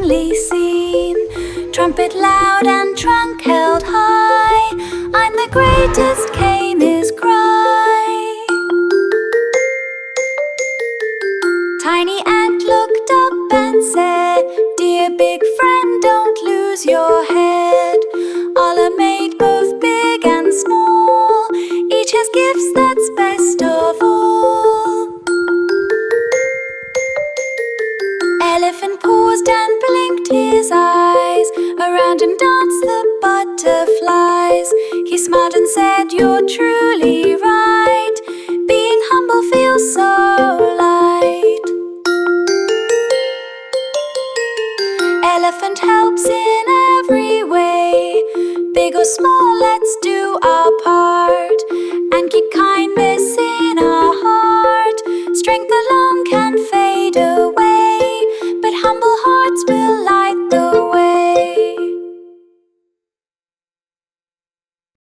heavenly scene. Trumpet loud and trunk held high, I'm the greatest, cane is cry. Tiny ant looked up and said, dear big friend, don't lose your head. All are made both big and small, each has gifts that's best of all. Elephant paused and blinked his eyes, around him danced the butterflies. He smiled and said, you're truly right, being humble feels so light. Elephant helps in every way, big or small, let's do our part.